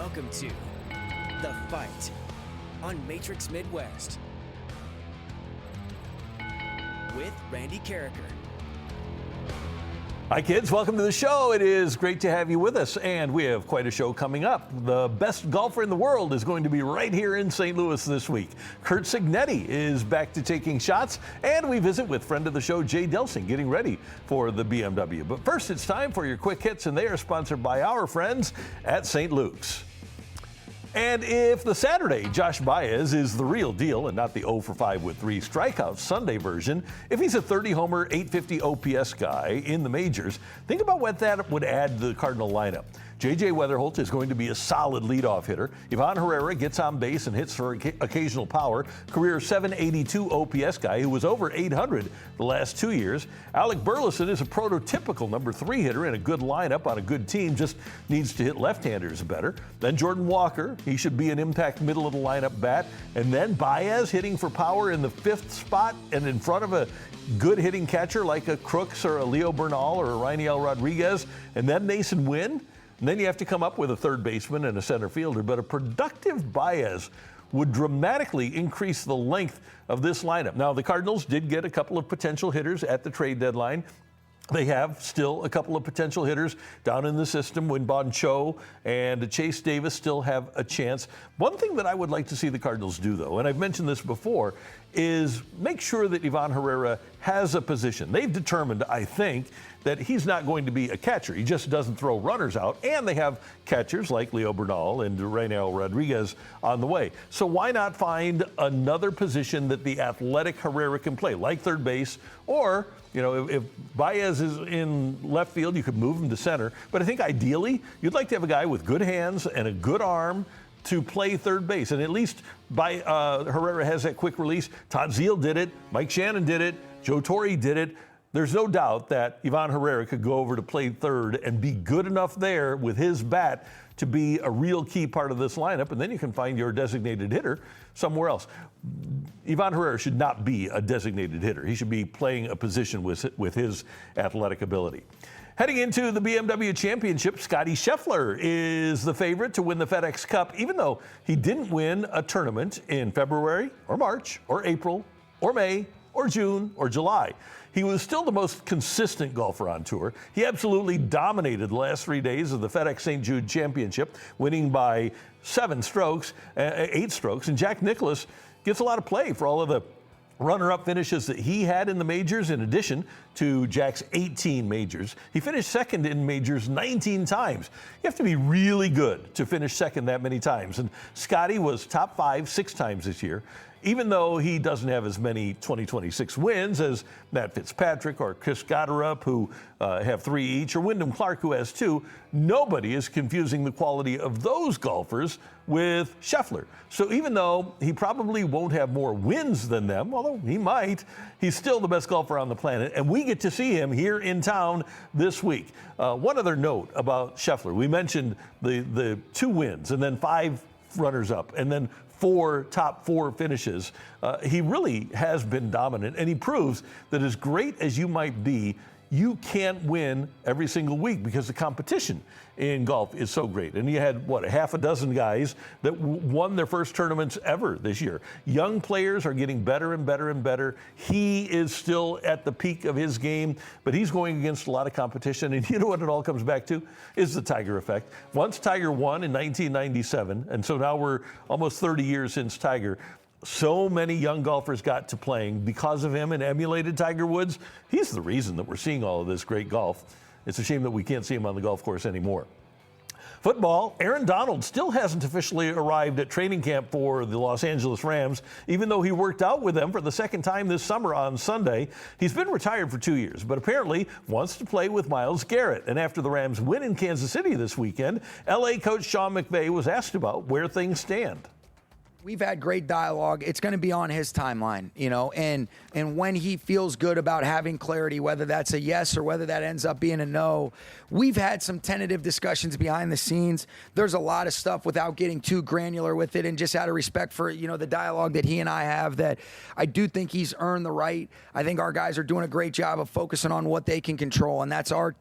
Welcome to The Fight on Matrix Midwest with Randy Carricker. Hi kids, welcome to the show. It is great to have you with us, and we have quite a show coming up. The best golfer in the world is going to be right here in St. Louis this week. Kurt Cignetti is back to taking shots, and we visit with friend of the show, Jay Delsing, getting ready for the BMW. But first, it's time for your quick hits, and they are sponsored by our friends at St. Luke's. And if the Saturday Josh Baez is the real deal and not the 0 for 5 with 3 strikeouts Sunday version, if he's a 30-homer, 850 OPS guy in the majors, think about what that would add to the Cardinal lineup. J.J. Weatherholt is going to be a solid leadoff hitter. Ivan Herrera gets on base and hits for occasional power. Career 782 OPS guy who was over 800 the last 2 years. Alec Burleson is a prototypical number 3 hitter in a good lineup on a good team, just needs to hit left-handers better. Then Jordan Walker, he should be an impact middle of the lineup bat. And then Baez hitting for power in the 5th spot and in front of a good hitting catcher like a Crooks or a Leo Bernal or a Rainiel Rodriguez. And then Nason Wynn. And then you have to come up with a third baseman and a center fielder. But a productive Baez would dramatically increase the length of this lineup. Now, the Cardinals did get a couple of potential hitters at the trade deadline. They have still a couple of potential hitters down in the system. Winbon Cho and Chase Davis still have a chance. One thing that I would like to see the Cardinals do, though, and I've mentioned this before, is make sure that Ivan Herrera has a position. They've determined, I think, that he's not going to be a catcher. He just doesn't throw runners out. And they have catchers like Leo Bernal and Rainiel Rodriguez on the way. So why not find another position that the athletic Herrera can play, like third base, or, you know, if Baez is in left field, you could move him to center. But I think ideally, you'd like to have a guy with good hands and a good arm to play third base. And at least Herrera has that quick release. Todd Zeile did it. Mike Shannon did it. Joe Torre did it. There's no doubt that Ivan Herrera could go over to play third and be good enough there with his bat to be a real key part of this lineup, and then you can find your designated hitter somewhere else. Ivan Herrera should not be a designated hitter. He should be playing a position with his athletic ability. Heading into the BMW Championship, Scotty Scheffler is the favorite to win the FedEx Cup, even though he didn't win a tournament in February or March or April or May or June or July. He was still the most consistent golfer on tour. He absolutely dominated the last 3 days of the FedEx St. Jude Championship, winning by 8 strokes, and Jack Nicklaus gets a lot of play for all of the runner-up finishes that he had in the majors, in addition to Jack's 18 majors. He finished second in majors 19 times. You have to be really good to finish second that many times. And Scotty was top 5 6 times this year. Even though he doesn't have as many 2026 wins as Matt Fitzpatrick or Chris Gotterup, who have 3 each, or Wyndham Clark, who has 2, nobody is confusing the quality of those golfers with Scheffler. So even though he probably won't have more wins than them, although he might, he's still the best golfer on the planet, and we get to see him here in town this week. One other note about Scheffler. We mentioned the 2 wins and then 5 runners-up and then 4 top 4 finishes. He really has been dominant, and he proves that as great as you might be, you can't win every single week because the competition in golf is so great. And you had, a half a dozen guys that won their first tournaments ever this year. Young players are getting better and better and better. He is still at the peak of his game, but he's going against a lot of competition. And you know what it all comes back to? Is the Tiger effect. Once Tiger won in 1997, and so now we're almost 30 years since Tiger. So many young golfers got to playing because of him and emulated Tiger Woods. He's the reason that we're seeing all of this great golf. It's a shame that we can't see him on the golf course anymore. Football, Aaron Donald still hasn't officially arrived at training camp for the Los Angeles Rams, even though he worked out with them for the second time this summer on Sunday. He's been retired for 2 years, but apparently wants to play with Myles Garrett. And after the Rams win in Kansas City this weekend, LA coach Sean McVay was asked about where things stand. We've had great dialogue. It's going to be on his timeline, and when he feels good about having clarity, whether that's a yes or whether that ends up being a no. We've had some tentative discussions behind the scenes. There's a lot of stuff without getting too granular with it, and just out of respect for, the dialogue that he and I have, that I do think he's earned the right. I think our guys are doing a great job of focusing on what they can control, and that's our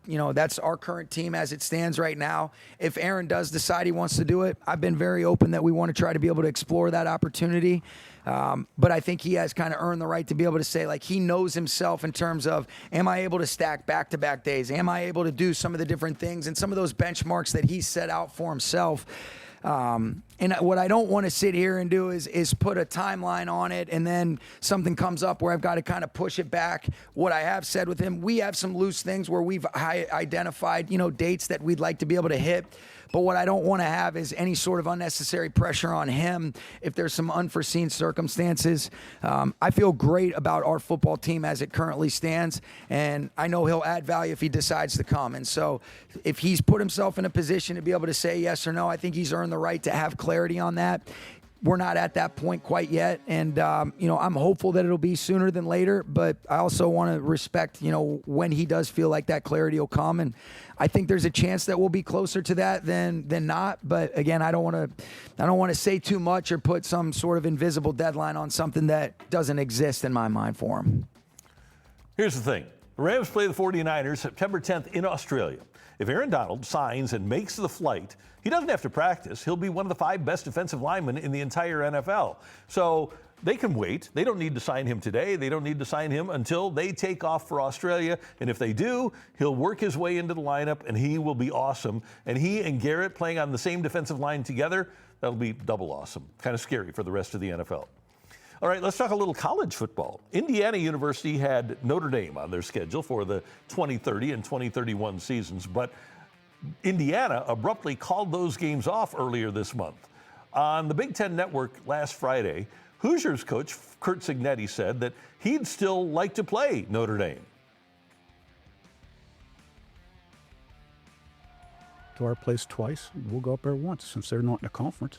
current team as it stands right now. If Aaron does decide he wants to do it, I've been very open that we want to try to be able to explore that opportunity. But I think he has kind of earned the right to be able to say, like, he knows himself in terms of, am I able to stack back-to-back days? Am I able to do some of the different things and some of those benchmarks that he set out for himself? And what I don't want to sit here and do is put a timeline on it and then something comes up where I've got to kind of push it back. What I have said with him, we have some loose things where we've identified, dates that we'd like to be able to hit. But what I don't want to have is any sort of unnecessary pressure on him if there's some unforeseen circumstances. I feel great about our football team as it currently stands, and I know he'll add value if he decides to come. And so if he's put himself in a position to be able to say yes or no, I think he's earned the right to have clarity on that. We're not at that point quite yet, and I'm hopeful that it'll be sooner than later, but I also want to respect, when he does feel like that clarity will come, and I think there's a chance that we'll be closer to that than not. But again, I don't want to say too much or put some sort of invisible deadline on something that doesn't exist in my mind for him. Here's the thing. The Rams play the 49ers September 10th in Australia. If Aaron Donald signs and makes the flight, he doesn't have to practice. He'll be one of the 5 best defensive linemen in the entire NFL. So they can wait. They don't need to sign him today. They don't need to sign him until they take off for Australia. And if they do, he'll work his way into the lineup, and he will be awesome. And he and Garrett playing on the same defensive line together, that'll be double awesome. Kind of scary for the rest of the NFL. All right, let's talk a little college football. Indiana University had Notre Dame on their schedule for the 2030 and 2031 seasons, but Indiana abruptly called those games off earlier this month. On the Big Ten Network last Friday, Hoosiers coach Curt Cignetti said that he'd still like to play Notre Dame. To our place twice, we'll go up there once since they're not in the conference.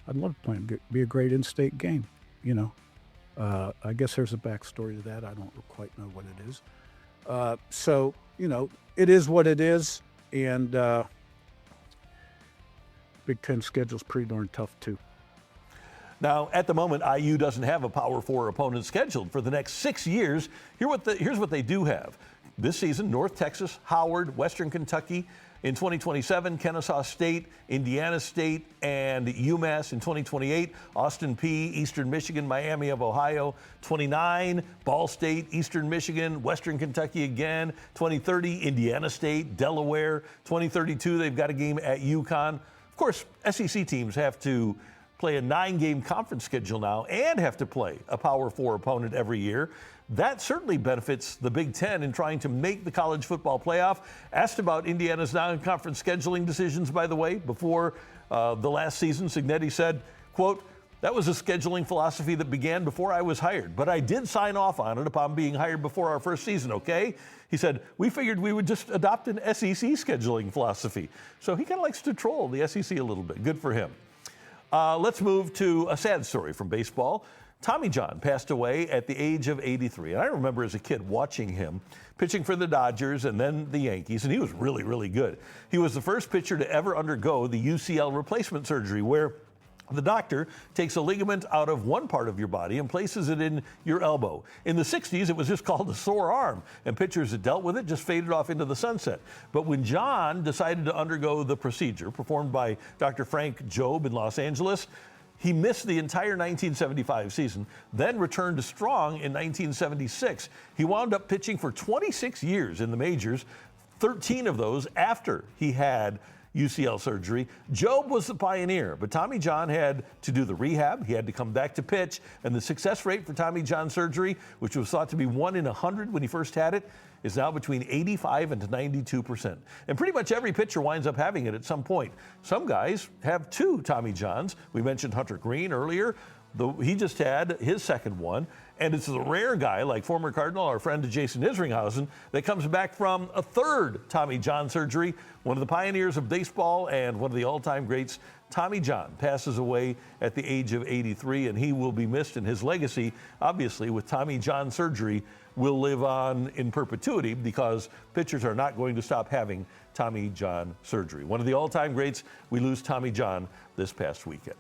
I'd love to play them. It'd be a great in-state game, I guess there's a backstory to that. I don't quite know what it is. So, it is what it is. And Big Ten schedule's pretty darn tough, too. Now, at the moment, IU doesn't have a Power 4 opponent scheduled for the next 6 years. Here's what they do have. This season, North Texas, Howard, Western Kentucky. In 2027, Kennesaw State, Indiana State, and UMass. In 2028, Austin Peay, Eastern Michigan, Miami of Ohio. 29, Ball State, Eastern Michigan, Western Kentucky again. 2030, Indiana State, Delaware. 2032, they've got a game at UConn. Of course, SEC teams have to play a 9-game conference schedule now and have to play a Power 4 opponent every year. That certainly benefits the Big Ten in trying to make the college football playoff. Asked about Indiana's non-conference scheduling decisions, by the way, before the last season, Cignetti said, quote, "That was a scheduling philosophy that began before I was hired, but I did sign off on it upon being hired before our first season, okay?" He said, "We figured we would just adopt an SEC scheduling philosophy." So he kind of likes to troll the SEC a little bit. Good for him. Let's move to a sad story from baseball. Tommy John passed away at the age of 83. And I remember as a kid watching him pitching for the Dodgers and then the Yankees, and he was really, really good. He was the first pitcher to ever undergo the UCL replacement surgery, where the doctor takes a ligament out of one part of your body and places it in your elbow. In the 60s, it was just called a sore arm, and pitchers that dealt with it just faded off into the sunset. But when John decided to undergo the procedure, performed by Dr. Frank Jobe in Los Angeles, he missed the entire 1975 season, then returned to strong in 1976. He wound up pitching for 26 years in the majors, 13 of those after he had UCL surgery. Jobe was the pioneer, but Tommy John had to do the rehab. He had to come back to pitch, and the success rate for Tommy John surgery, which was thought to be 1 in 100 when he first had it, is now between 85 and 92%. And pretty much every pitcher winds up having it at some point. Some guys have 2 Tommy Johns. We mentioned Hunter Green earlier. He just had his second one, and it's the rare guy like former Cardinal, our friend Jason Isringhausen, that comes back from a third Tommy John surgery. One of the pioneers of baseball and one of the all-time greats, Tommy John, passes away at the age of 83, and he will be missed, and his legacy, obviously, with Tommy John surgery, will live on in perpetuity because pitchers are not going to stop having Tommy John surgery. One of the all-time greats, we lose Tommy John this past weekend.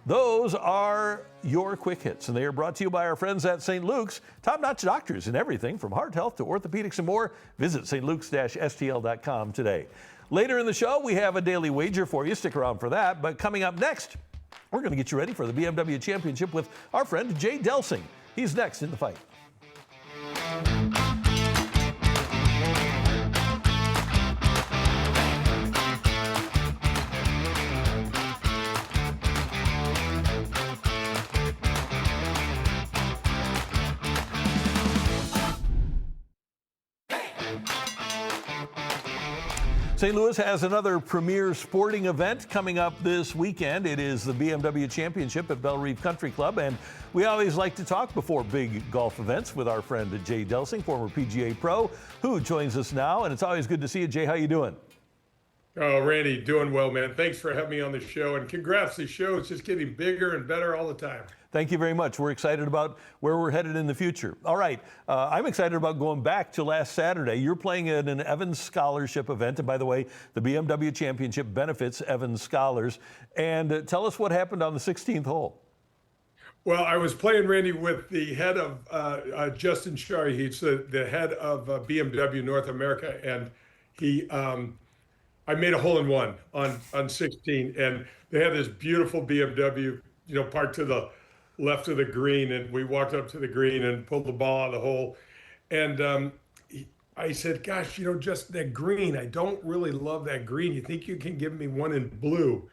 Those are your quick hits, and they are brought to you by our friends at St. Luke's. Top-notch doctors in everything from heart health to orthopedics and more. Visit stlukes-stl.com today. Later in the show, we have a daily wager for you. Stick around for that. But coming up next, we're going to get you ready for the BMW Championship with our friend Jay Delsing. He's next in the fight. St. Louis has another premier sporting event coming up this weekend. It is the BMW Championship at Belle Reve Country Club, and we always like to talk before big golf events with our friend Jay Delsing, former PGA pro, who joins us now, and it's always good to see you. Jay, how you doing? Oh, Randy, doing well, man. Thanks for having me on the show, and congrats. The show is just getting bigger and better all the time. Thank you very much. We're excited about where we're headed in the future. All right, I'm excited about going back to last Saturday. You're playing in an Evans Scholarship event, and by the way, the BMW Championship benefits Evans Scholars. And tell us what happened on the 16th hole. Well, I was playing, Randy, with the head of Justin Shari. He's the head of BMW North America, and I made a hole-in-one on 16, and they had this beautiful BMW, parked to the left of the green, and we walked up to the green and pulled the ball out of the hole. And I said, gosh, just that green, I don't really love that green. You think you can give me one in blue?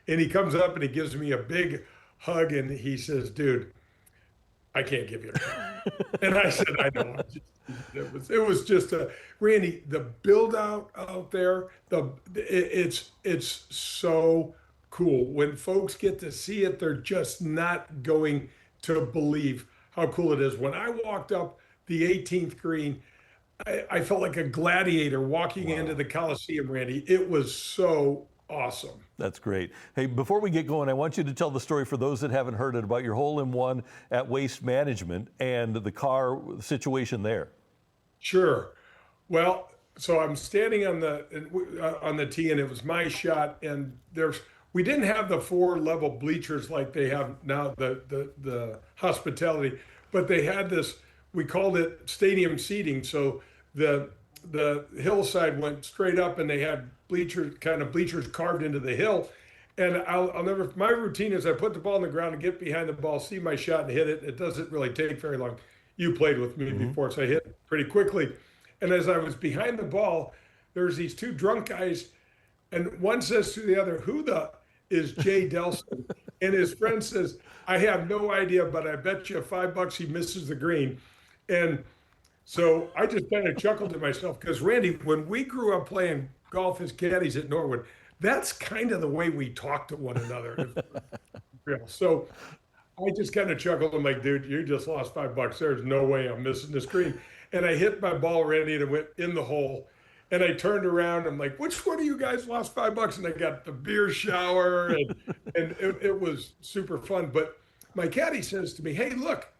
And he comes up and he gives me a big hug, and he says, dude, I can't give you a card. And I said, I know. It was just Randy, the build out there, it's so cool. When folks get to see it, they're just not going to believe how cool it is. When I walked up the 18th green, I felt like a gladiator walking into the Coliseum, Randy. It was so awesome. That's great. Hey, before we get going, I want you to tell the story for those that haven't heard it about your hole-in-one at Waste Management and the car situation there. Sure. Well, so I'm standing on the tee, and it was my shot, and we didn't have the 4-level bleachers like they have now, the hospitality, but they had this, we called it stadium seating. So the hillside went straight up, and they had bleachers carved into the hill. And I'll never, my routine is I put the ball on the ground and get behind the ball, see my shot and hit it. It doesn't really take very long. You played with me before, so I hit it pretty quickly. And as I was behind the ball, there's these two drunk guys, and one says to the other, who the is Jay Delsing? And his friend says, I have no idea, but I bet you $5 he misses the green. And so I just kind of chuckled to myself, because Randy, when we grew up playing golf as caddies at Norwood, that's kind of the way we talk to one another. So I just kind of chuckled. I'm like, dude, you just lost $5. There's no way I'm missing this green. And I hit my ball, Randy, and it went in the hole. And I turned around. I'm like, which one of you guys lost $5? And I got the beer shower, and it was super fun. But my caddy says to me, hey, look,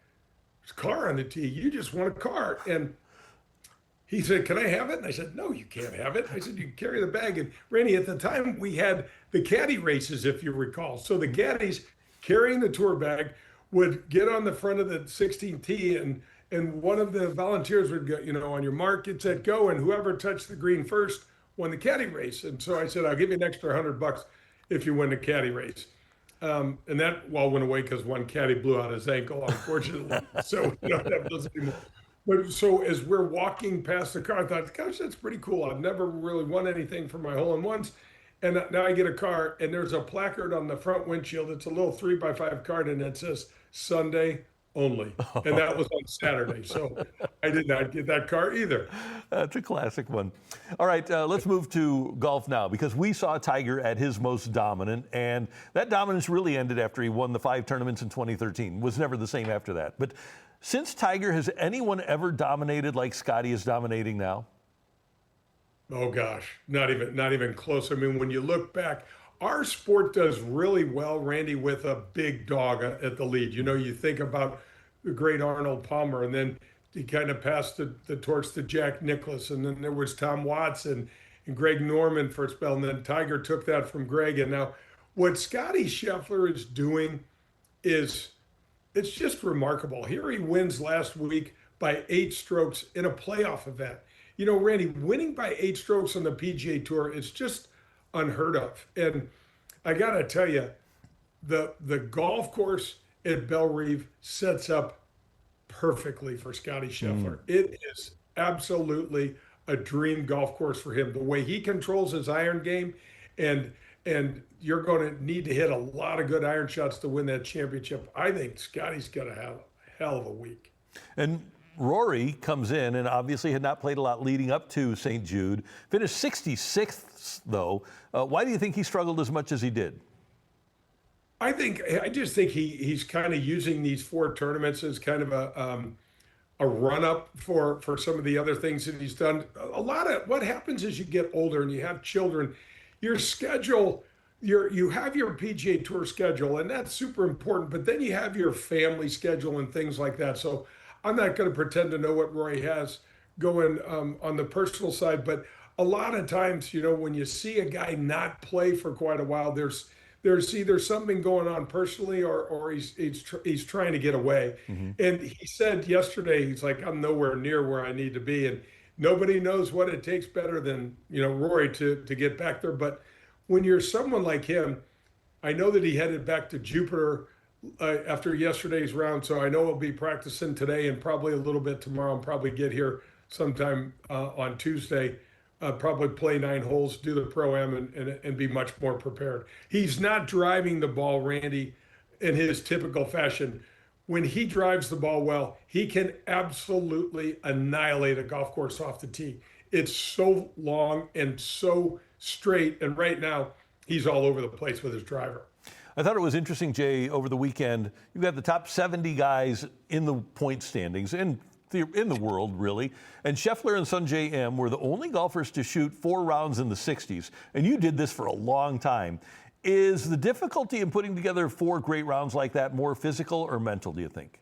there's a car on the tee. You just won a car. And he said, can I have it? And I said, no, you can't have it. I said, you can carry the bag. And Randy, at the time, we had the caddy races, if you recall. So the caddies carrying the tour bag would get on the front of the 16th tee, and one of the volunteers would go, on your mark, get set, go, and whoever touched the green first won the caddy race. And so I said, I'll give you an extra $100 if you win the caddy race. And that all went away because one caddy blew out his ankle, unfortunately. So we don't have those anymore. But so as we're walking past the car, I thought, gosh, that's pretty cool. I've never really won anything for my hole-in-ones. And now I get a car, and there's a placard on the front windshield. It's a little 3x5 card, and it says Sunday only. And that was on Saturday. So I did not get that car either. That's a classic one. All right, let's move to golf now, because we saw Tiger at his most dominant, and that dominance really ended after he won the 5 tournaments in 2013. Was never the same after that. But since Tiger, has anyone ever dominated like Scotty is dominating now? Oh gosh, not even close. I mean, when you look back, our sport does really well, Randy, with a big dog at the lead. You know, you think about the great Arnold Palmer, and then he kind of passed the torch to Jack Nicklaus, and then there was Tom Watson and Greg Norman for a spell, and then Tiger took that from Greg. And now what Scotty Scheffler is doing it's just remarkable. Here he wins last week by 8 strokes in a playoff event. You know, Randy, winning by 8 strokes on the PGA Tour is just unheard of. And I got to tell you, the golf course at Bellerive sets up perfectly for Scotty Scheffler. It is absolutely a dream golf course for him. The way he controls his iron game, and you're going to need to hit a lot of good iron shots to win that championship. I think Scotty's going to have a hell of a week. And Rory comes in and obviously had not played a lot leading up to St. Jude. Finished 66th, though. Why do you think he struggled as much as he did? I just think he's kind of using these 4 tournaments as kind of a run up for some of the other things that he's done. A lot of what happens as you get older and you have children, your schedule, you have your PGA Tour schedule, and that's super important. But then you have your family schedule and things like that. So I'm not going to pretend to know what Roy has going on the personal side, but a lot of times, you know, when you see a guy not play for quite a while, there's either something going on personally or he's trying to get away. And he said yesterday, he's like, I'm nowhere near where I need to be. And nobody knows what it takes better than, you know, Rory to get back there. But when you're someone like him, I know that he headed back to Jupiter after yesterday's round. So I know he'll be practicing today and probably a little bit tomorrow, and probably get here sometime on Tuesday. Probably play 9 holes, do the Pro-Am, and be much more prepared. He's not driving the ball, Randy, in his typical fashion. When he drives the ball well, he can absolutely annihilate a golf course off the tee. It's so long and so straight, and right now, he's all over the place with his driver. I thought it was interesting, Jay, over the weekend, you've got the top 70 guys in the point standings, in the world, really. And Scheffler and Sungjae M were the only golfers to shoot 4 rounds in the 60s. And you did this for a long time. Is the difficulty in putting together 4 great rounds like that more physical or mental, do you think?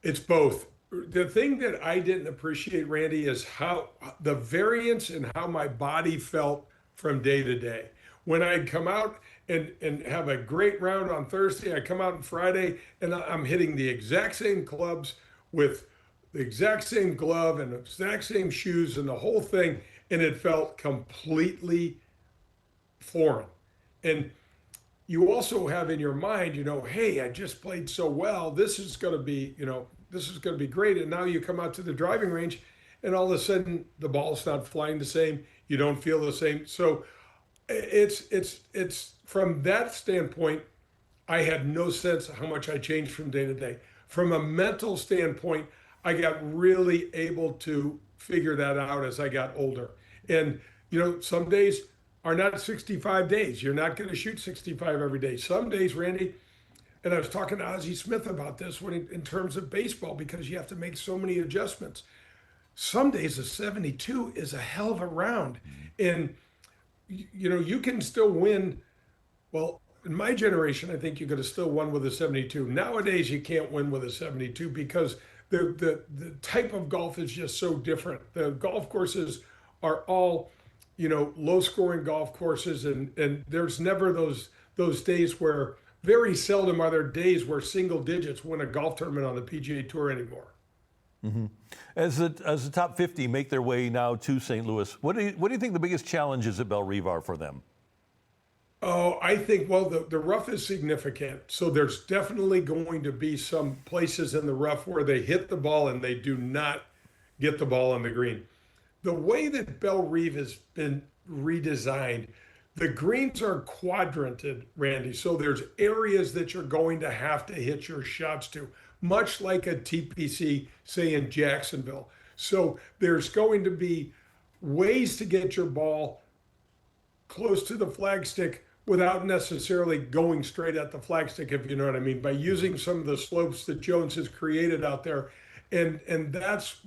It's both. The thing that I didn't appreciate, Randy, is how the variance in how my body felt from day to day. When I'd come out and have a great round on Thursday, I come out on Friday and I'm hitting the exact same clubs with the exact same glove and the exact same shoes and the whole thing, and it felt completely foreign. And you also have in your mind, you know, hey, I just played so well. This is going to be, you know, this is going to be great. And now you come out to the driving range, and all of a sudden the ball's not flying the same. You don't feel the same. So it's from that standpoint, I had no sense of how much I changed from day to day. From a mental standpoint, I got really able to figure that out as I got older. And, you know, some days are not 65 days. You're not going to shoot 65 every day. Some days, Randy, and I was talking to Ozzie Smith about this in terms of baseball, because you have to make so many adjustments. Some days a 72 is a hell of a round. And, you know, you can still win. Well, in my generation, I think you could have still won with a 72. Nowadays, you can't win with a 72 because the type of golf is just so different. The golf courses are all, you know, low scoring golf courses, and there's never those days where, very seldom are there days where single digits win a golf tournament on the PGA Tour anymore. As the top 50 make their way now to St. Louis, what do you think the biggest challenges at Bellerive are for them? Oh, I think, well, the rough is significant. So there's definitely going to be some places in the rough where they hit the ball and they do not get the ball on the green. The way that Bellerive has been redesigned, the greens are quadranted, Randy. So there's areas that you're going to have to hit your shots to. much like a TPC, say in Jacksonville. So there's going to be ways to get your ball close to the flagstick without necessarily going straight at the flagstick, if you know what I mean, by using some of the slopes that Jones has created out there. And that's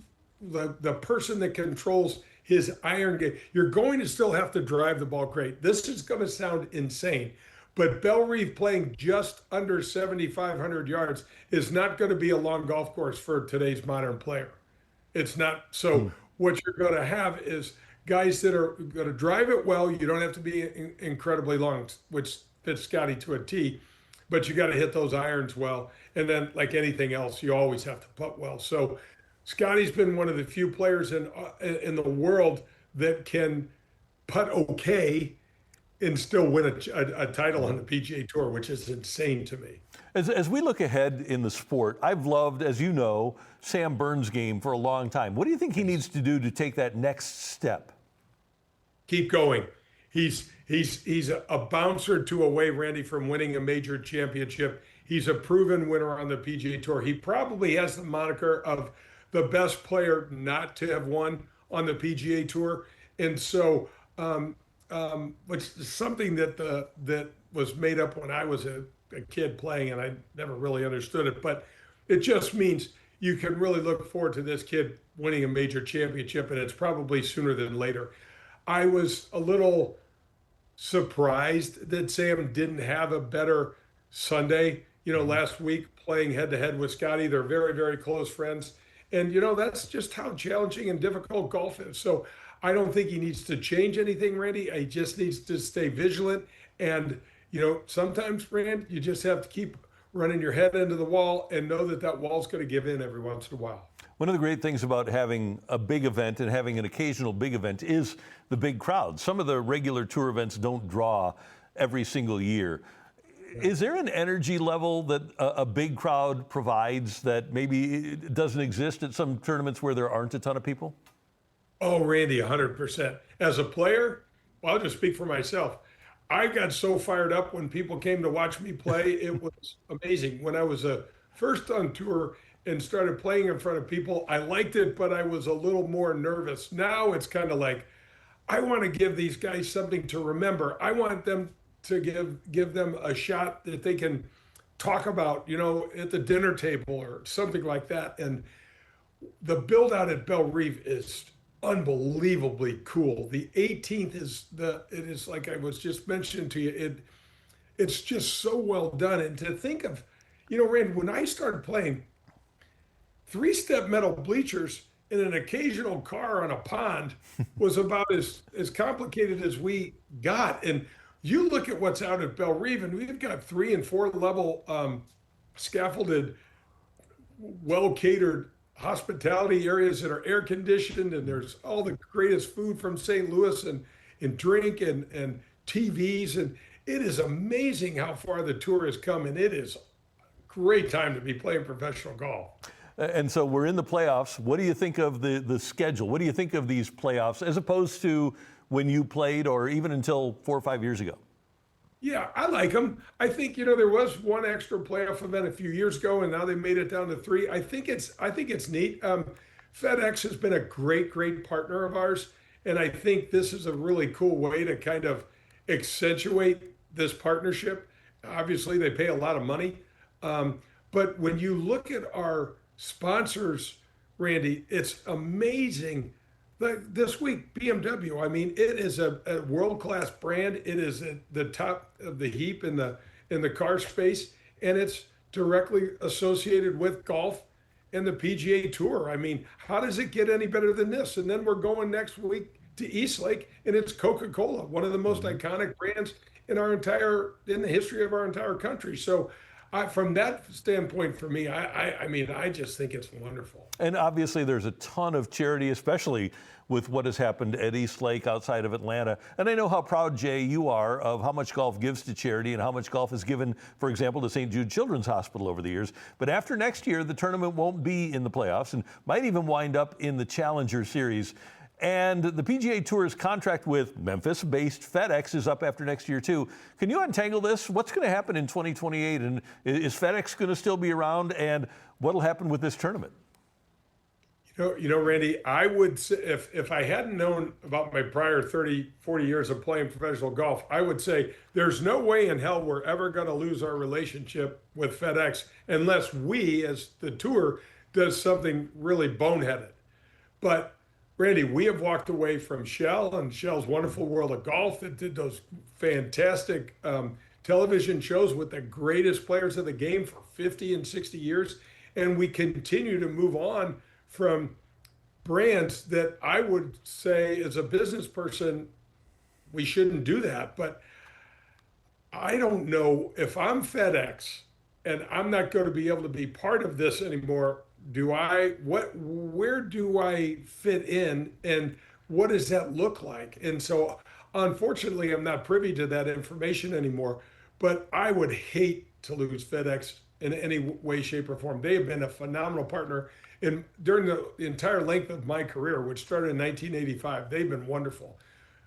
the person that controls his iron game. You're going to still have to drive the ball great. This is going to sound insane, but Bellerive playing just under 7,500 yards is not going to be a long golf course for today's modern player. It's not. So what you're going to have is guys that are going to drive it well. You don't have to be incredibly long, which fits Scotty to a T, but you got to hit those irons well. And then, like anything else, you always have to putt well. So Scotty's been one of the few players in the world that can putt okay and still win a title on the PGA Tour, which is insane to me. As we look ahead in the sport, I've loved, as you know, Sam Burns' game for a long time. What do you think he needs to do to take that next step? Keep going. He's a bouncer to away, Randy, from winning a major championship. He's a proven winner on the PGA Tour. He probably has the moniker of the best player not to have won on the PGA Tour. And so, which is something that was made up when I was a kid playing, and I never really understood it. But it just means you can really look forward to this kid winning a major championship, and it's probably sooner than later. I was a little surprised that Sam didn't have a better Sunday, last week playing head-to-head with Scotty. They're very, very close friends. And, that's just how challenging and difficult golf is. So I don't think he needs to change anything, Randy. He just needs to stay vigilant. And, sometimes, Rand, you just have to keep running your head into the wall and know that wall's going to give in every once in a while. One of the great things about having a big event and having an occasional big event is the big crowd. Some of the regular tour events don't draw every single year. Is there an energy level that a big crowd provides that maybe doesn't exist at some tournaments where there aren't a ton of people? Oh, Randy, 100%. As a player, well, I'll just speak for myself. I got so fired up when people came to watch me play. It was amazing. When I was first on tour and started playing in front of people, I liked it, but I was a little more nervous. Now it's kind of like, I want to give these guys something to remember. I want them to give them a shot that they can talk about, at the dinner table or something like that. And the build out at Bellerive is unbelievably cool. The 18th it is like I was just mentioning to you, it's just so well done. And to think of, Rand, when I started playing, 3-step metal bleachers in an occasional car on a pond was about as complicated as we got. And you look at what's out at Bellerive, and we've got 3 and 4 level scaffolded, well-catered hospitality areas that are air conditioned, and there's all the greatest food from St. Louis and drink and TVs. And it is amazing how far the tour has come, and it is a great time to be playing professional golf. And so we're in the playoffs. What do you think of the schedule? What do you think of these playoffs as opposed to when you played or even until 4 or 5 years ago? Yeah, I like them. I think, there was one extra playoff event a few years ago, and now they made it down to 3. I think it's neat. FedEx has been a great partner of ours, and I think this is a really cool way to kind of accentuate this partnership. Obviously, they pay a lot of money. But when you look at our sponsors, Randy, it's amazing. This week, BMW, I mean, it is a world-class brand. It is at the top of the heap in the car space, and it's directly associated with golf and the PGA Tour. I mean, how does it get any better than this? And then we're going next week to Eastlake, and it's Coca-Cola, one of the most iconic brands in the history of our entire country. So from that standpoint, for me, I mean, I just think it's wonderful. And obviously there's a ton of charity, especially with what has happened at Eastlake outside of Atlanta. And I know how proud, Jay, you are of how much golf gives to charity and how much golf has given, for example, to St. Jude Children's Hospital over the years. But after next year, the tournament won't be in the playoffs and might even wind up in the Challenger Series. And the PGA Tour's contract with Memphis-based FedEx is up after next year, too. Can you untangle this? What's going to happen in 2028? And is FedEx going to still be around? And what will happen with this tournament? Randy, I would say if I hadn't known about my prior 30, 40 years of playing professional golf, I would say there's no way in hell we're ever going to lose our relationship with FedEx unless we, as the tour, does something really boneheaded. But Randy, we have walked away from Shell and Shell's Wonderful World of Golf that did those fantastic television shows with the greatest players of the game for 50 and 60 years. And we continue to move on from brands that I would say, as a business person, we shouldn't do that. But I don't know if I'm FedEx and I'm not going to be able to be part of this anymore. Where do I fit in, and what does that look like? And so, unfortunately, I'm not privy to that information anymore. But I would hate to lose FedEx in any way, shape, or form. They have been a phenomenal partner. And during the entire length of my career, which started in 1985, they've been wonderful.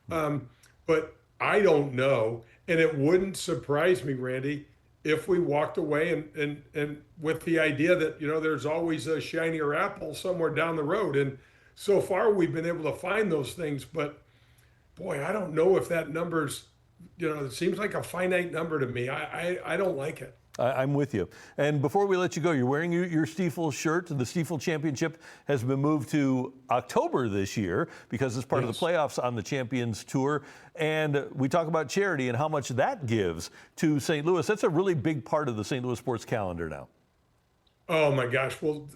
But I don't know, and it wouldn't surprise me, Randy, if we walked away and with the idea that, there's always a shinier apple somewhere down the road. And so far we've been able to find those things, but boy, I don't know if that number's, it seems like a finite number to me. I don't like it. I'm with you. And before we let you go, you're wearing your Stiefel shirt. The Stiefel Championship has been moved to October this year because it's part of the playoffs on the Champions Tour. And we talk about charity and how much that gives to St. Louis. That's a really big part of the St. Louis sports calendar now. Oh my gosh. Well,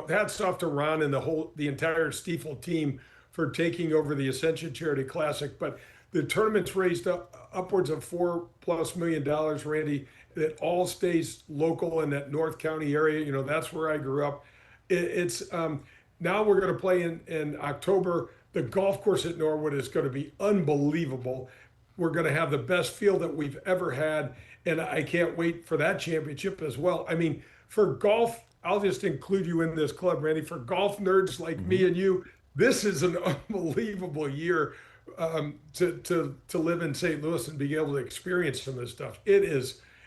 hats off to Ron and the entire Stiefel team for taking over the Ascension Charity Classic. But the tournament's raised upwards of $4+ million, Randy. That all stays local in that North County area. That's where I grew up. It's now we're going to play in October. The golf course at Norwood is going to be unbelievable. We're going to have the best field that we've ever had, and I can't wait for that championship as well. I mean, for golf, I'll just include you in this club, Randy. For golf nerds like me and you, this is an unbelievable year to live in St. Louis and be able to experience some of this stuff.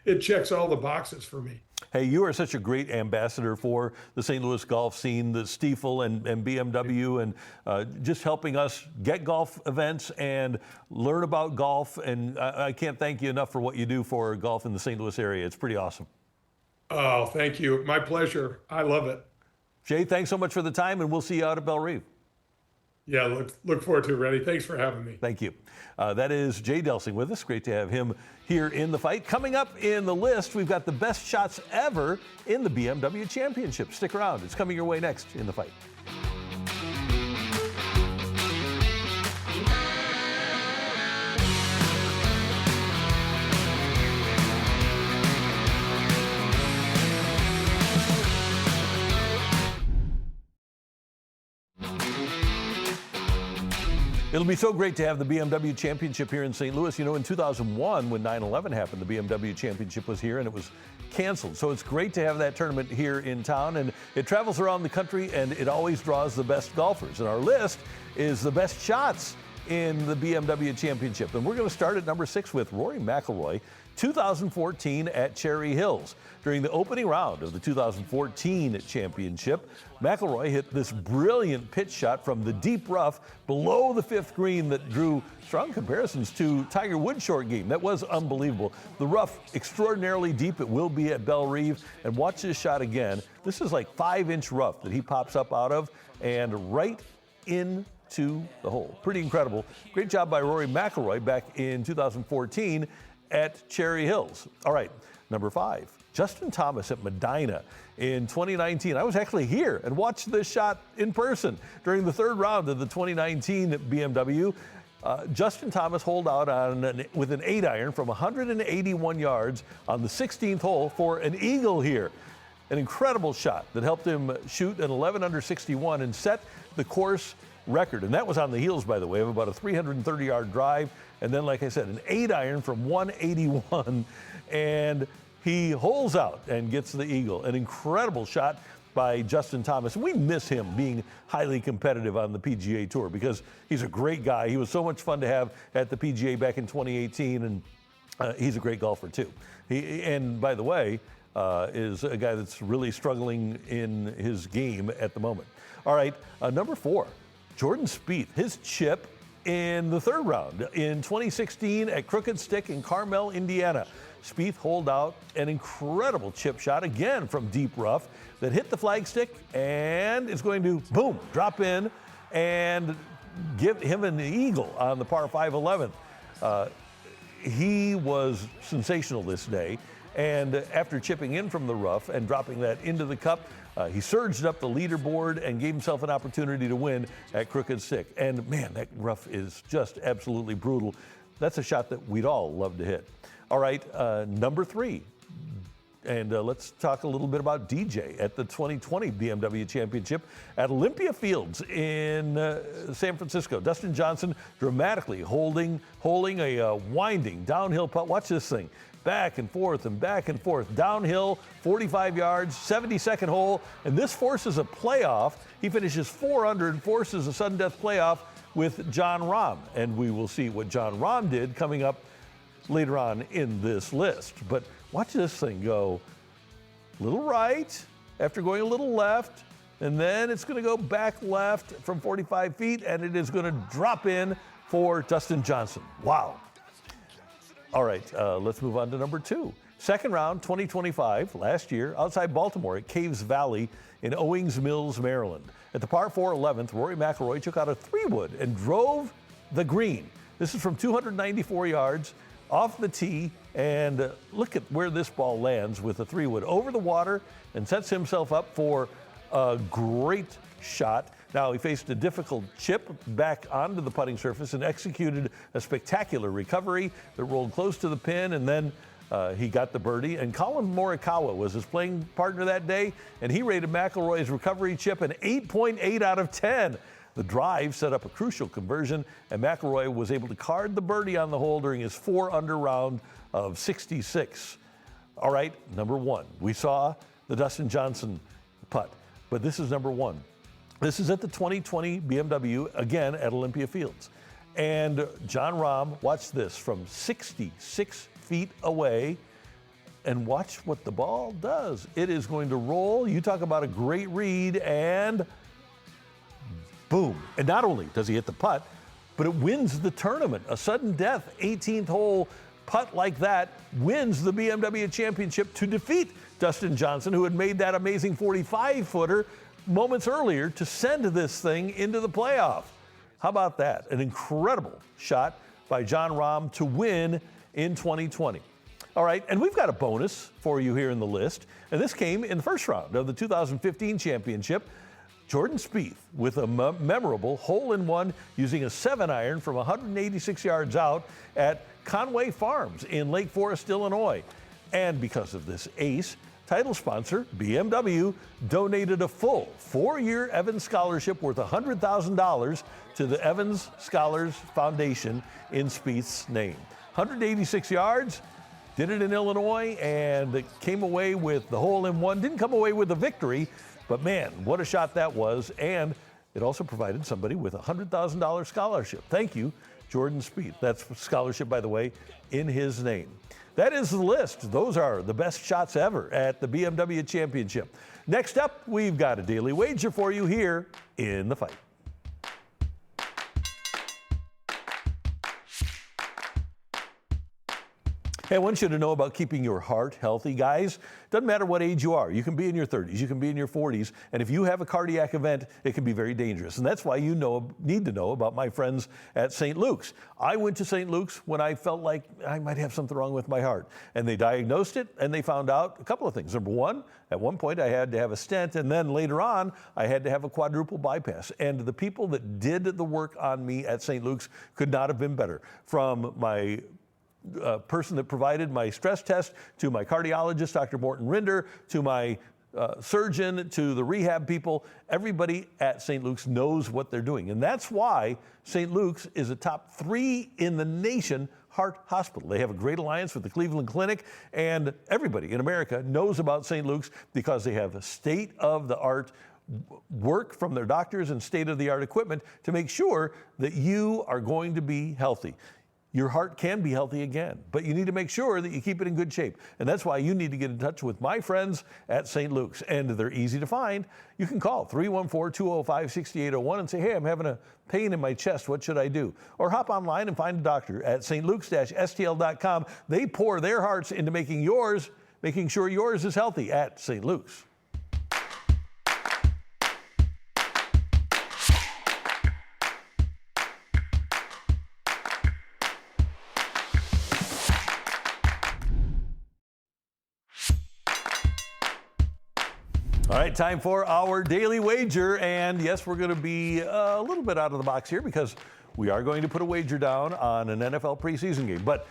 It checks all the boxes for me. Hey, you are such a great ambassador for the St. Louis golf scene, the Stiefel and BMW, and just helping us get golf events and learn about golf. And I can't thank you enough for what you do for golf in the St. Louis area. It's pretty awesome. Oh, thank you. My pleasure. I love it. Jay, thanks so much for the time, and we'll see you out at Belle Reve. Yeah, look forward to it, Randy. Thanks for having me. Thank you. That is Jay Delsing with us. Great to have him here in the fight. Coming up in the list, we've got the best shots ever in the BMW Championship. Stick around. It's coming your way next in the fight. It'll be so great to have the BMW Championship here in St. Louis. In 2001, when 9/11 happened, the BMW Championship was here and it was canceled. So it's great to have that tournament here in town, and it travels around the country and it always draws the best golfers. And our list is the best shots in the BMW Championship. And we're going to start at number 6 with Rory McIlroy, 2014 at Cherry Hills. During the opening round of the 2014 championship, McIlroy hit this brilliant pitch shot from the deep rough below the 5th green that drew strong comparisons to Tiger Woods' short game. That was unbelievable. The rough, extraordinarily deep. It will be at Belle Reve. And watch this shot again. This is like 5-inch rough that he pops up out of and right into the hole. Pretty incredible. Great job by Rory McIlroy back in 2014 at Cherry Hills. All right, number 5, Justin Thomas at Medina in 2019. I was actually here and watched this shot in person during the 3rd round of the 2019 BMW. Justin Thomas holed out with an 8-iron from 181 yards on the 16th hole for an eagle here. An incredible shot that helped him shoot an 11 under 61 and set the course record. And that was on the heels, by the way, of about a 330-yard drive. And then, like I said, an 8-iron from 181. And he holes out and gets the eagle. An incredible shot. by Justin Thomas. We miss him being highly competitive on the PGA Tour because he's a great guy. He was so much fun to have at the PGA back in 2018, and he's a great golfer too. And by the way, is a guy that's really struggling in his game at the moment. All right, number 4, Jordan Spieth. His chip in the 3rd round in 2016 at Crooked Stick in Carmel, Indiana. Spieth holed out an incredible chip shot, again from deep rough, that hit the flagstick and is going to, boom, drop in and give him an eagle on the par 5 11th. He was sensational this day, and after chipping in from the rough and dropping that into the cup, he surged up the leaderboard and gave himself an opportunity to win at Crooked Stick. And man, that rough is just absolutely brutal. That's a shot that we'd all love to hit. All right, number 3. And let's talk a little bit about DJ at the 2020 BMW Championship at Olympia Fields in San Francisco. Dustin Johnson dramatically holding a winding downhill putt. Watch this thing. Back and forth and back and forth. Downhill, 45 yards, 72nd hole. And this forces a playoff. He finishes 4 under and forces a sudden death playoff with Jon Rahm. And we will see what Jon Rahm did coming up later on in this list. But watch this thing go a little right after going a little left, and then it's going to go back left from 45 feet, and it is going to drop in for Dustin Johnson. Wow. All right, let's move on to number 2. 2nd round, 2025, last year, outside Baltimore at Caves Valley in Owings Mills, Maryland. At the par 4 11th, Rory McIlroy took out a 3-wood and drove the green. This is from 294 yards off the tee, and look at where this ball lands with a 3-wood over the water and sets himself up for a great shot. Now, he faced a difficult chip back onto the putting surface and executed a spectacular recovery that rolled close to the pin, and then he got the birdie. And Colin Morikawa was his playing partner that day, and he rated McIlroy's recovery chip an 8.8 out of 10. The drive set up a crucial conversion, and McIlroy was able to card the birdie on the hole during his 4 under round of 66. All right, number 1. We saw the Dustin Johnson putt, but this is number 1. This is at the 2020 BMW, again at Olympia Fields. And Jon Rahm, watch this, from 66 feet away, and watch what the ball does. It is going to roll. You talk about a great read, and boom. And not only does he hit the putt, but it wins the tournament. A sudden death 18th hole putt like that wins the BMW Championship to defeat Dustin Johnson, who had made that amazing 45-footer moments earlier to send this thing into the playoff. How about that? An incredible shot by Jon Rahm to win in 2020. All right, and we've got a bonus for you here in the list, and this came in the 1st round of the 2015 championship. Jordan Spieth with a memorable hole-in-one using a 7-iron from 186 yards out at Conway Farms in Lake Forest, Illinois. And because of this ace, title sponsor, BMW, donated a full 4-year Evans Scholarship worth $100,000 to the Evans Scholars Foundation in Spieth's name. 186 yards, did it in Illinois, and came away with the hole-in-one. Didn't come away with a victory, but man, what a shot that was. And it also provided somebody with a $100,000 scholarship. Thank you, Jordan Spieth. That's scholarship, by the way, in his name. That is the list. Those are the best shots ever at the BMW Championship. Next up, we've got a daily wager for you here in The Fight. Hey, I want you to know about keeping your heart healthy, guys. Doesn't matter what age you are. You can be in your 30s, you can be in your 40s, and if you have a cardiac event, it can be very dangerous. And that's why you need to know about my friends at St. Luke's. I went to St. Luke's when I felt like I might have something wrong with my heart. And they diagnosed it, and they found out a couple of things. Number 1, at one point I had to have a stent, and then later on I had to have a quadruple bypass. And the people that did the work on me at St. Luke's could not have been better. From my person that provided my stress test, to my cardiologist, Dr. Morton Rinder, to my surgeon, to the rehab people, everybody at St. Luke's knows what they're doing. And that's why St. Luke's is a top 3 in the nation Heart Hospital. They have a great alliance with the Cleveland Clinic, and everybody in America knows about St. Luke's because they have state-of-the-art work from their doctors and state-of-the-art equipment to make sure that you are going to be healthy. Your heart can be healthy again, but you need to make sure that you keep it in good shape. And that's why you need to get in touch with my friends at St. Luke's. And they're easy to find. You can call 314-205-6801 and say, hey, I'm having a pain in my chest. What should I do? Or hop online and find a doctor at stlukes-stl.com. They pour their hearts into making sure yours is healthy at St. Luke's. All right, time for our daily wager. And yes, we're going to be a little bit out of the box here because we are going to put a wager down on an NFL preseason game. But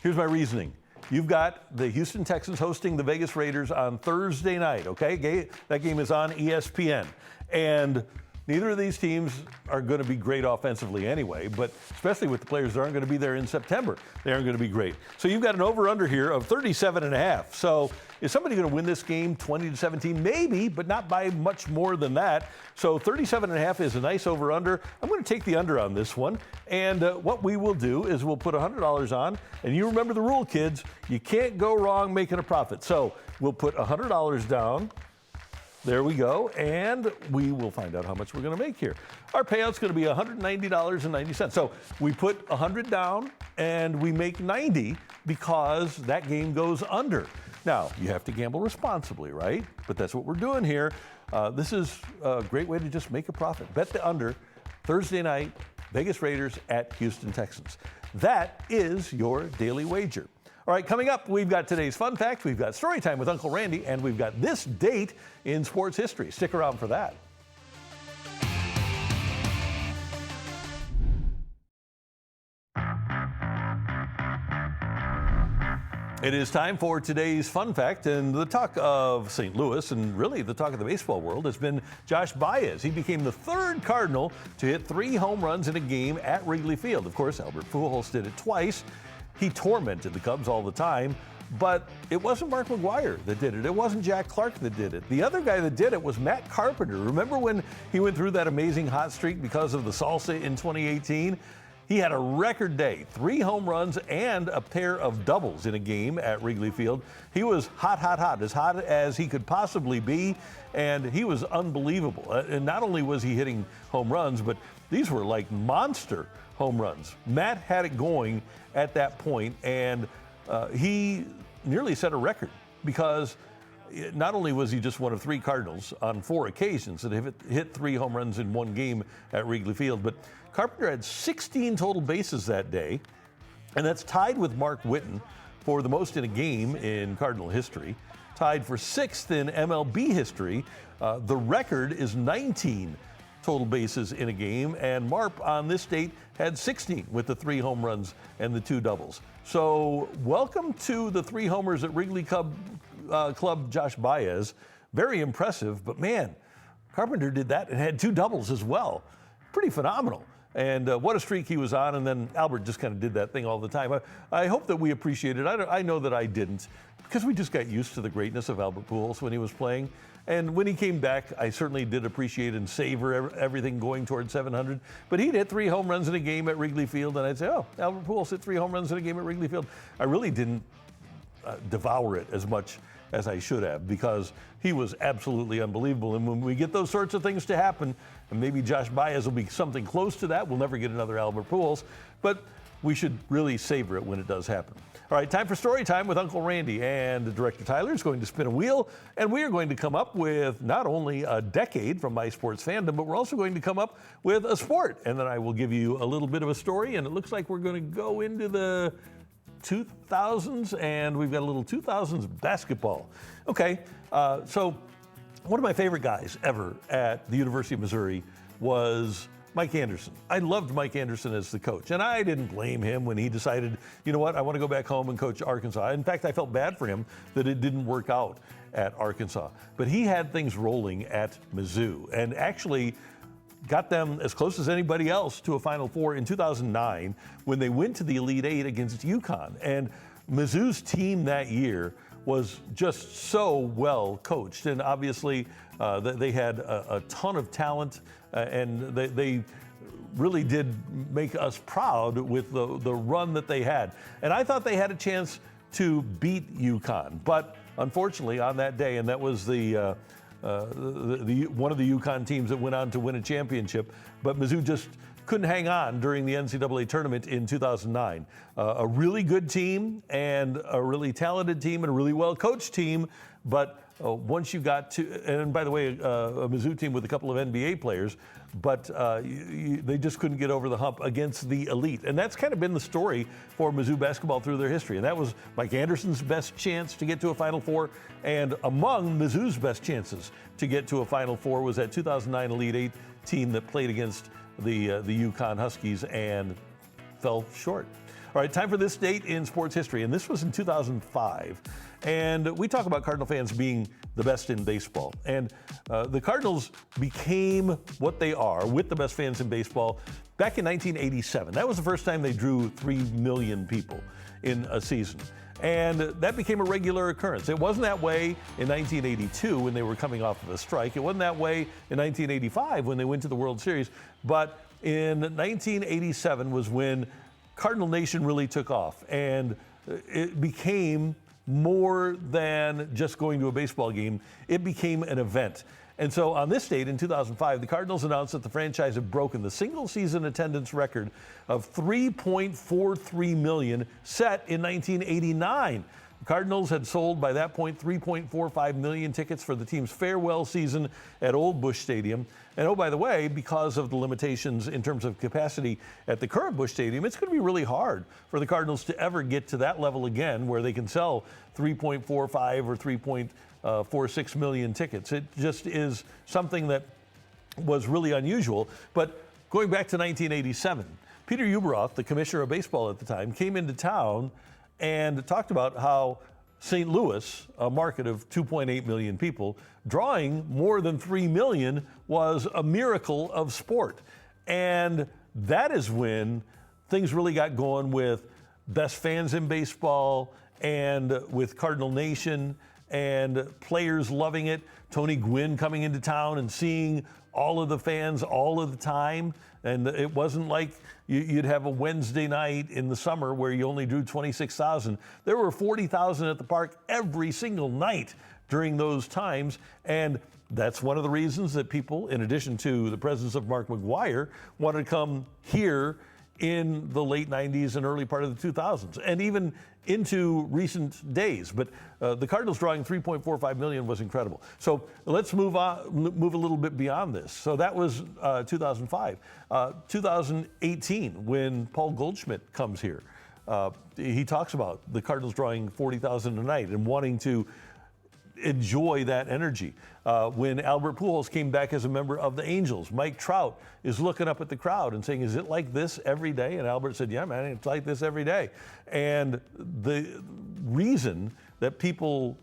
here's my reasoning. You've got the Houston Texans hosting the Vegas Raiders on Thursday night, okay? That game is on ESPN. And neither of these teams are going to be great offensively anyway, but especially with the players that aren't going to be there in September, they aren't going to be great. So you've got an over-under here of 37.5. So is somebody going to win this game 20-17? Maybe, but not by much more than that. So 37.5 is a nice over-under. I'm going to take the under on this one. And what we will do is we'll put $100 on. And you remember the rule, kids. You can't go wrong making a profit. So we'll put $100 down. There we go, and we will find out how much we're going to make here. Our payout's going to be $190.90. So we put 100 down, and we make 90 because that game goes under. Now, you have to gamble responsibly, right? But that's what we're doing here. This is a great way to just make a profit. Bet the under Thursday night, Vegas Raiders at Houston Texans. That is your daily wager. All right, coming up, we've got today's fun fact, we've got story time with Uncle Randy, and we've got this date in sports history. Stick around for that. It is time for today's fun fact, and the talk of St. Louis, and really the talk of the baseball world, has been Josh Baez. He became the third Cardinal to hit 3 home runs in a game at Wrigley Field. Of course, Albert Pujols did it twice. He tormented the Cubs all the time, but it wasn't Mark McGwire that did it. It wasn't Jack Clark that did it. The other guy that did it was Matt Carpenter. Remember when he went through that amazing hot streak because of the salsa in 2018? He had a record day, 3 home runs and a pair of doubles in a game at Wrigley Field. He was hot, as hot as he could possibly be, and he was unbelievable. And not only was he hitting home runs, but these were like monster home runs. Matt had it going at that point, and he nearly set a record because not only was he just one of 3 Cardinals on 4 occasions that have hit 3 home runs in one game at Wrigley Field, but Carpenter had 16 total bases that day, and that's tied with Mark Whitten for the most in a game in Cardinal history, tied for 6th in MLB history. The record is 19 total bases in a game, and Marp on this date had 16 with the 3 home runs and the 2 doubles. So welcome to the 3 homers at Wrigley Club, Josh Baez. Very impressive, but man, Carpenter did that and had 2 doubles as well. Pretty phenomenal. And what a streak he was on, and then Albert just kind of did that thing all the time. I hope that we appreciate it. I know that I didn't, because we just got used to the greatness of Albert Pujols when he was playing. And when he came back, I certainly did appreciate and savor everything going toward 700. But he'd hit 3 home runs in a game at Wrigley Field, and I'd say, oh, Albert Pujols hit 3 home runs in a game at Wrigley Field. I really didn't devour it as much as I should have, because he was absolutely unbelievable. And when we get those sorts of things to happen, and maybe Josh Baez will be something close to that, we'll never get another Albert Pujols, but we should really savor it when it does happen. All right, time for story time with Uncle Randy, and Director Tyler is going to spin a wheel, and we are going to come up with not only a decade from my sports fandom, but we're also going to come up with a sport, and then I will give you a little bit of a story, and it looks like we're going to go into the 2000s, and we've got a little 2000s basketball. Okay, so one of my favorite guys ever at the University of Missouri was Mike Anderson. I loved Mike Anderson as the coach, and I didn't blame him when he decided, you know what, I want to go back home and coach Arkansas. In fact, I felt bad for him that it didn't work out at Arkansas. But he had things rolling at Mizzou, and actually got them as close as anybody else to a Final Four in 2009 when they went to the Elite Eight against UConn. And Mizzou's team that year was just so well coached. And obviously, they had a ton of talent, and they really did make us proud with the run that they had. And I thought they had a chance to beat UConn. But unfortunately, on that day, and that was the one of the UConn teams that went on to win a championship, but Mizzou just couldn't hang on during the NCAA tournament in 2009. A really good team and a really talented team and a really well-coached team, but once you got to, and by the way, a Mizzou team with a couple of NBA players, but they just couldn't get over the hump against the elite. And that's kind of been the story for Mizzou basketball through their history. And that was Mike Anderson's best chance to get to a Final Four. And among Mizzou's best chances to get to a Final Four was that 2009 Elite Eight team that played against the UConn Huskies and fell short. All right, time for this date in sports history, and this was in 2005. And we talk about Cardinal fans being the best in baseball. And the Cardinals became what they are with the best fans in baseball back in 1987. That was the first time they drew 3 million people in a season. And that became a regular occurrence. It wasn't that way in 1982 when they were coming off of a strike. It wasn't that way in 1985 when they went to the World Series. But in 1987 was when Cardinal Nation really took off. And it became more than just going to a baseball game. It became an event. And so on this date in 2005, the Cardinals announced that the franchise had broken the single season attendance record of 3.43 million set in 1989. The Cardinals had sold by that point 3.45 million tickets for the team's farewell season at Old Busch Stadium. And oh, by the way, because of the limitations in terms of capacity at the current Busch Stadium, it's going to be really hard for the Cardinals to ever get to that level again where they can sell 3.45 or 3.46 million tickets. It just is something that was really unusual. But going back to 1987, Peter Ueberroth, the commissioner of baseball at the time, came into town and talked about how St. Louis, a market of 2.8 million people, drawing more than 3 million was a miracle of sport. And that is when things really got going with best fans in baseball and with Cardinal Nation and players loving it. Tony Gwynn coming into town and seeing all of the fans all of the time. And it wasn't like you'd have a Wednesday night in the summer where you only drew 26,000. There were 40,000 at the park every single night during those times. And that's one of the reasons that people, in addition to the presence of Mark McGwire, wanted to come here in the late 90s and early part of the 2000s, and even into recent days. But the Cardinals drawing 3.45 million was incredible. So let's move a little bit beyond this. So that was 2005. 2018, when Paul Goldschmidt comes here, he talks about the Cardinals drawing 40,000 a night and wanting to enjoy that energy. When Albert Pujols came back as a member of the Angels, Mike Trout is looking up at the crowd and saying, "Is it like this every day?" And Albert said, "Yeah, man, it's like this every day." And the reason that people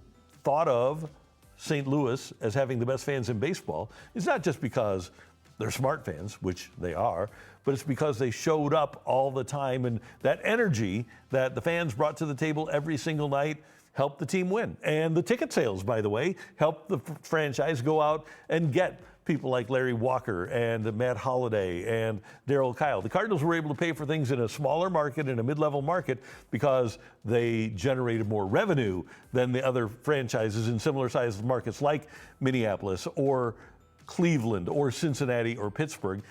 thought of St. Louis as having the best fans in baseball is not just because they're smart fans, which they are, but it's because they showed up all the time, and that energy that the fans brought to the table every single night helped the team win. And the ticket sales, by the way, helped the franchise go out and get people like Larry Walker and Matt Holliday and Darryl Kyle. The Cardinals were able to pay for things in a smaller market, in a mid-level market, because they generated more revenue than the other franchises in similar sized markets like Minneapolis or Cleveland or Cincinnati or Pittsburgh.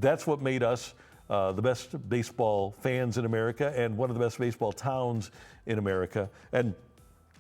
That's what made us the best baseball fans in America and one of the best baseball towns in America. And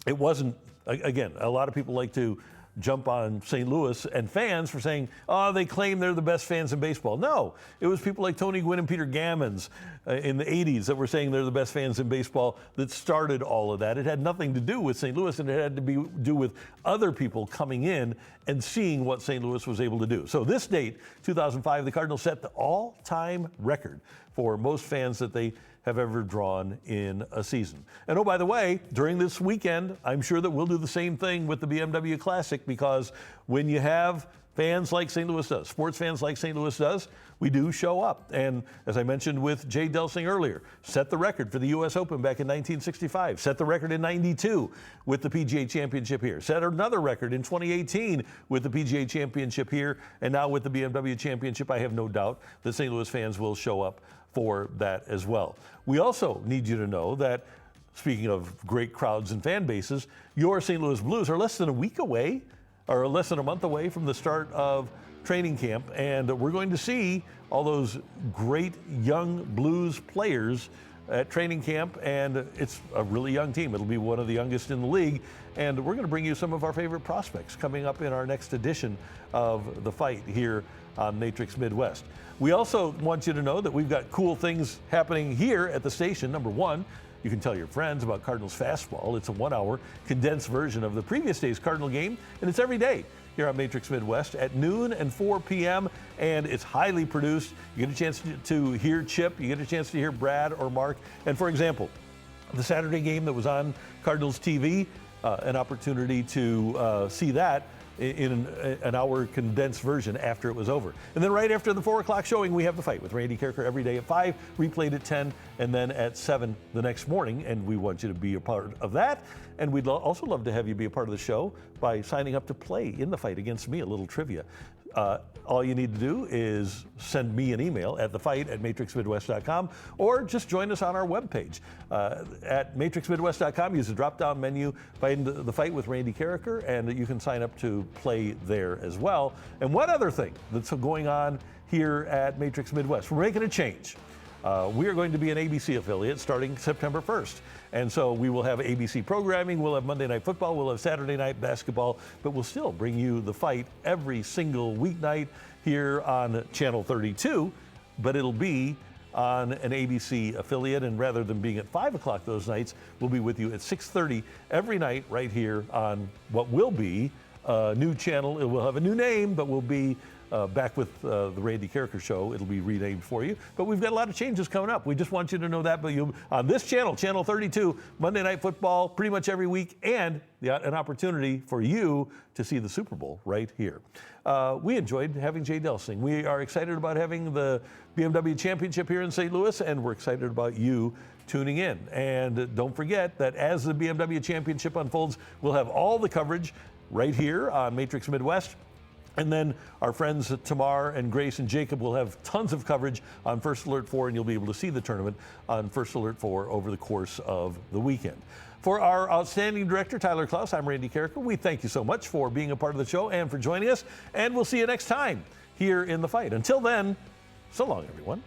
it wasn't, again, a lot of people like to jump on St. Louis and fans for saying, oh, they claim they're the best fans in baseball. No, it was people like Tony Gwynn and Peter Gammons in the 80s that were saying they're the best fans in baseball that started all of that. It had nothing to do with St. Louis, and it had to do with other people coming in and seeing what St. Louis was able to do. So this date, 2005, the Cardinals set the all-time record for most fans that they have ever drawn in a season. And oh, by the way, during this weekend, I'm sure that we'll do the same thing with the BMW Classic, because when you have fans like St. Louis does, sports fans like St. Louis does, we do show up. And as I mentioned with Jay Delsing earlier, set the record for the U.S. Open back in 1965, set the record in 92 with the PGA Championship here, set another record in 2018 with the PGA Championship here, and now with the BMW Championship. I have no doubt that St. Louis fans will show up for that as well. We also need you to know that, speaking of great crowds and fan bases, your St. Louis Blues are less than a week away, or less than a month away from the start of training camp, and we're going to see all those great young Blues players at training camp, and it's a really young team. It'll be one of the youngest in the league, and we're going to bring you some of our favorite prospects coming up in our next edition of The Fight here on Matrix Midwest. We also want you to know that we've got cool things happening here at the station. Number one, you can tell your friends about Cardinals Fastball. It's a 1-hour condensed version of the previous day's Cardinal game, and it's every day here on Matrix Midwest at noon and 4 p.m., and it's highly produced. You get a chance to hear Chip, you get a chance to hear Brad or Mark, and for example, the Saturday game that was on Cardinals TV, an opportunity to see that in an hour condensed version after it was over. And then right after the 4 o'clock showing, we have The Fight with Randy Carricker every day at 5, replayed at 10, and then at 7 the next morning. And we want you to be a part of that. And we'd also love to have you be a part of the show by signing up to play in the fight against me, a little trivia. All you need to do is send me an email at thefight@matrixmidwest.com, or just join us on our webpage at matrixmidwest.com. Use the drop-down menu, find The Fight with Randy Carricker, and you can sign up to play there as well. And one other thing that's going on here at Matrix Midwest, we're making a change. We are going to be an ABC affiliate starting September 1st. And so we will have ABC programming, we'll have Monday Night Football, we'll have Saturday Night Basketball, but we'll still bring you The Fight every single weeknight here on Channel 32, but it'll be on an ABC affiliate, and rather than being at 5 o'clock those nights, we'll be with you at 6:30 every night right here on what will be a new channel. It will have a new name, but we'll be back with the Randy Carricker Show. It'll be renamed for you. But we've got a lot of changes coming up. We just want you to know that. But on this channel, Channel 32, Monday Night Football pretty much every week, and an opportunity for you to see the Super Bowl right here. We enjoyed having Jay Delsing. We are excited about having the BMW Championship here in St. Louis, and we're excited about you tuning in. And don't forget that as the BMW Championship unfolds, we'll have all the coverage right here on Matrix Midwest. And then our friends Tamar and Grace and Jacob will have tons of coverage on First Alert 4, and you'll be able to see the tournament on First Alert 4 over the course of the weekend. For our outstanding director, Tyler Klaus, I'm Randy Carricker. We thank you so much for being a part of the show and for joining us, and we'll see you next time here in The Fight. Until then, so long, everyone.